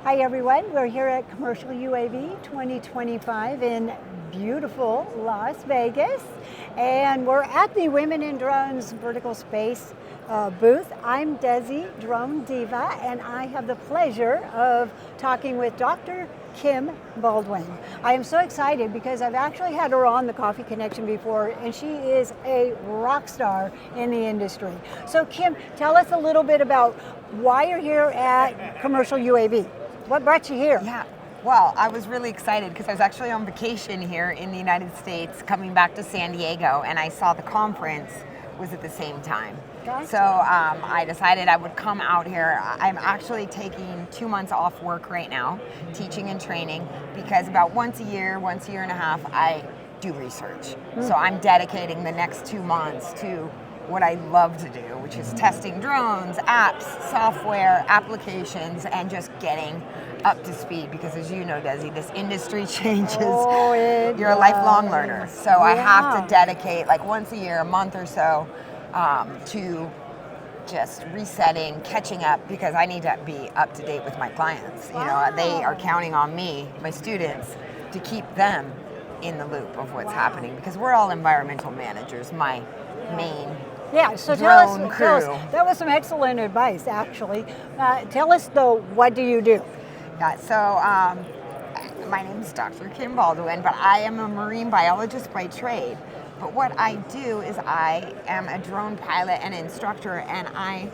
Hi everyone, we're here at Commercial UAV 2025 in beautiful Las Vegas, and we're at the Women in Drones Vertical Space booth. I'm Desi, Drone Diva, and I have the pleasure of talking with Dr. Kim Baldwin. I am so excited because I've actually had her on the Coffee Connection before, and she is a rock star in the industry. So Kim, tell us a little bit about why you're here at Commercial UAV. What brought you here? Yeah, well, I was really excited because I was actually on vacation here in the United States, coming back to San Diego, and I saw the conference was at the same time. Gotcha. So I decided I would come out here. I'm actually taking 2 months off work right now, teaching and training, because about once a year and a half, I do research. So I'm dedicating the next 2 months to what I love to do, which is testing drones, apps, software, applications, and just getting up to speed, because as you know, Desi, this industry changes. You're a lifelong learner. So I have to dedicate like once a year, a month or so, to just resetting, catching up, because I need to be up to date with my clients. You know, they are counting on me, my students, to keep them in the loop of what's happening, because we're all environmental managers, my main so drone tell us, crew. that was some excellent advice, actually. Tell us, though, what do you do? Yeah, so my name is Dr. Kim Baldwin, but I am a marine biologist by trade. But what I do is I am a drone pilot and instructor, and I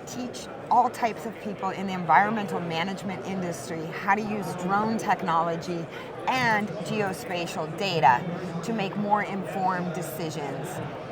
teach all types of people in the environmental management industry how to use drone technology and geospatial data to make more informed decisions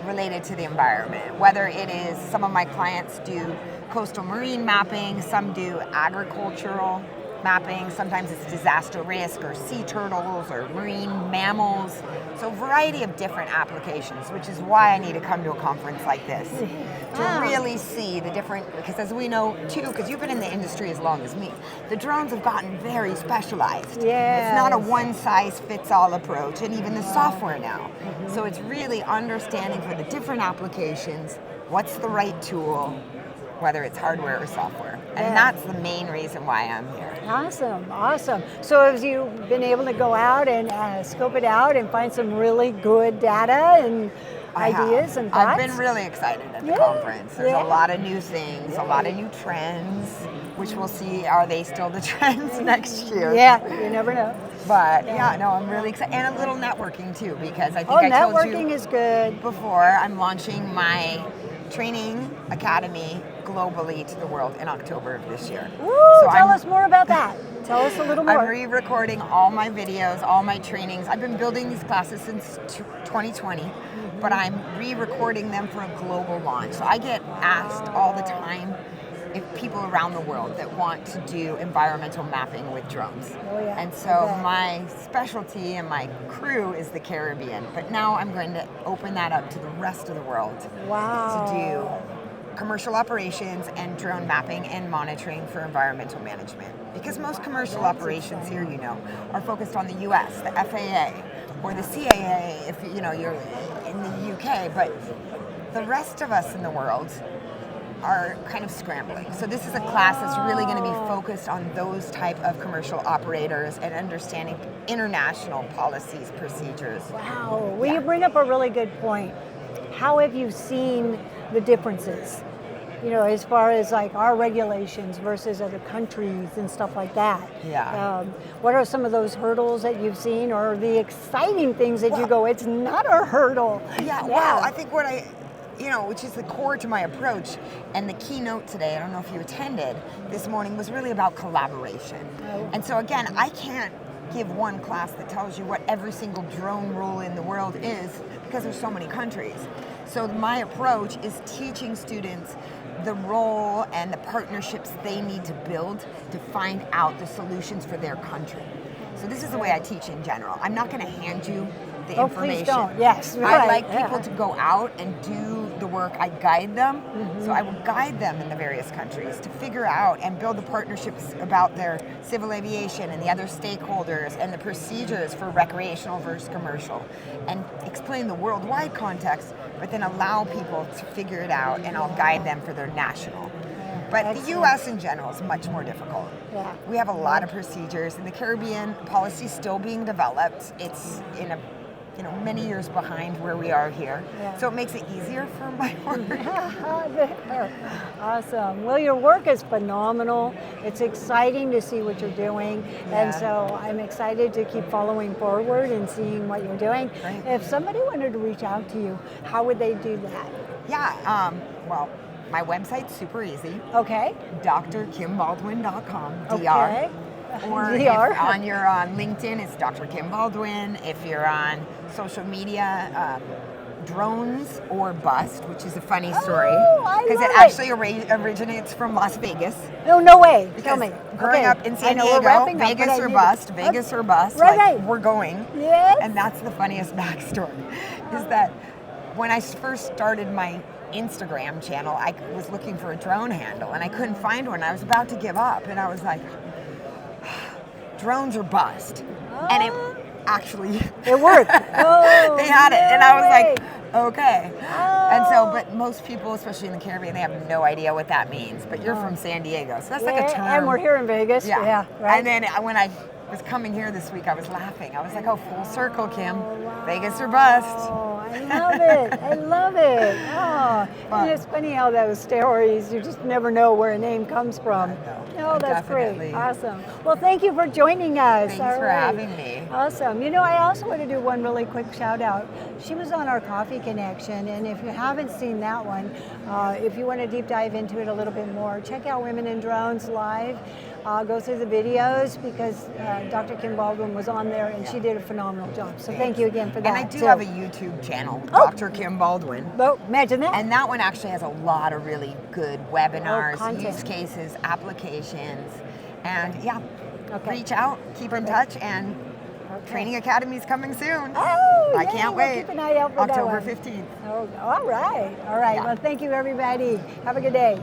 related to the environment. Whether it is, some of my clients do coastal marine mapping, some do agricultural mapping, sometimes it's disaster risk or sea turtles or marine mammals. So a variety of different applications, which is why I need to come to a conference like this to really see the different, because as we know too, because you've been in the industry as long as me, the drones have gotten very specialized. It's not a one-size-fits-all approach, and even the software now. So it's really understanding for the different applications, what's the right tool, whether it's hardware or software. And that's the main reason why I'm here. Awesome. So have you been able to go out and scope it out and find some really good data and ideas and thoughts? I've been really excited at the conference. There's a lot of new things, a lot of new trends, which we'll see, are they still the trends next year? Yeah, you never know. But I'm really excited. And a little networking too, because I think I told you networking is good. Before, I'm launching my training academy globally to the world in October of this year. Tell us more about that. Tell us a little more. I'm re-recording all my videos, all my trainings. I've been building these classes since 2020, but I'm re-recording them for a global launch. So I get asked all the time if people around the world that want to do environmental mapping with drones. And so my specialty and my crew is the Caribbean, but now I'm going to open that up to the rest of the world to do commercial operations and drone mapping and monitoring for environmental management. Because most commercial operations here, you know, are focused on the US, the FAA, or the CAA if you know you're in the UK, but the rest of us in the world are kind of scrambling. So this is a class that's really going to be focused on those type of commercial operators and understanding international policies, procedures. Well, you bring up a really good point. How have you seen the differences? You know, as far as like our regulations versus other countries and stuff like that. What are some of those hurdles that you've seen, or the exciting things that you go, it's not a hurdle? Well, I think what which is the core to my approach, and the keynote today, I don't know if you attended this morning, was really about collaboration. And so again, I can't give one class that tells you what every single drone rule in the world is, because there's so many countries. So my approach is teaching students the role and the partnerships they need to build to find out the solutions for their country. So this is the way I teach in general. I'm not going to hand you the information. Please don't. Yes, I like people to go out and do the work. I guide them. So I will guide them in the various countries to figure out and build the partnerships about their civil aviation and the other stakeholders and the procedures for recreational versus commercial, and explain the worldwide context, but then allow people to figure it out, and I'll guide them for their national. But the Excellent. U.S. in general is much more difficult. Yeah. We have a lot of procedures. In the Caribbean, policy is still being developed. It's in a many years behind where we are here. Yeah. So it makes it easier for my work. Awesome. Well, your work is phenomenal. It's exciting to see what you're doing. And Yeah. so I'm excited to keep following forward and seeing what you're doing. Great. If somebody wanted to reach out to you, how would they do that? Yeah, well, my website's super easy. Okay. drkimbaldwin.com, Okay. DR. Or if DR. you're on LinkedIn, it's Dr. Kim Baldwin. If you're on social media, drones or bust, which is a funny story I because love it actually originates from Las Vegas. No way. Tell Because me. growing Okay. up in I San know we're Diego, wrapping up, Vegas but I or need bust, to- Vegas or bust, Right, like right. we're going. Yes. And that's the funniest backstory, is that when I first started my Instagram channel, I was looking for a drone handle and I couldn't find one. I was about to give up and I was like, drones or bust. And it actually It worked. Oh, they had it, and I was no way. like, okay. And so, but most people, especially in the Caribbean, they have no idea what that means. But you're from San Diego, so that's like a term. And we're here in Vegas. Yeah, right. And then when I was coming here this week, I was laughing. I was like, oh, full circle, Kim. Oh, wow. Vegas or bust. Oh, I love it. I love it. Oh, and it's funny how those stories, you just never know where a name comes from. No, that's Definitely. great. Awesome. Well, thank you for joining us. Thanks All for right. having me. Awesome. I also want to do one really quick shout out. She was on our Coffee Connection, and if you haven't seen that one, if you want to deep dive into it a little bit more, check out Women in Drones Live. Go through the videos because Dr. Kim Baldwin was on there and she did a phenomenal job. So thank you again for that. And I do have a YouTube channel, Dr. Kim Baldwin. Oh, imagine that. And that one actually has a lot of really good webinars, content. use cases, applications. And yeah, Okay. reach out, keep in touch, and Okay. Training Academy is coming soon. Oh, I yay, can't we'll wait. Keep an eye out for October that one. 15th. Oh, all right. All right. Yeah. Well, thank you, everybody. Have a good day.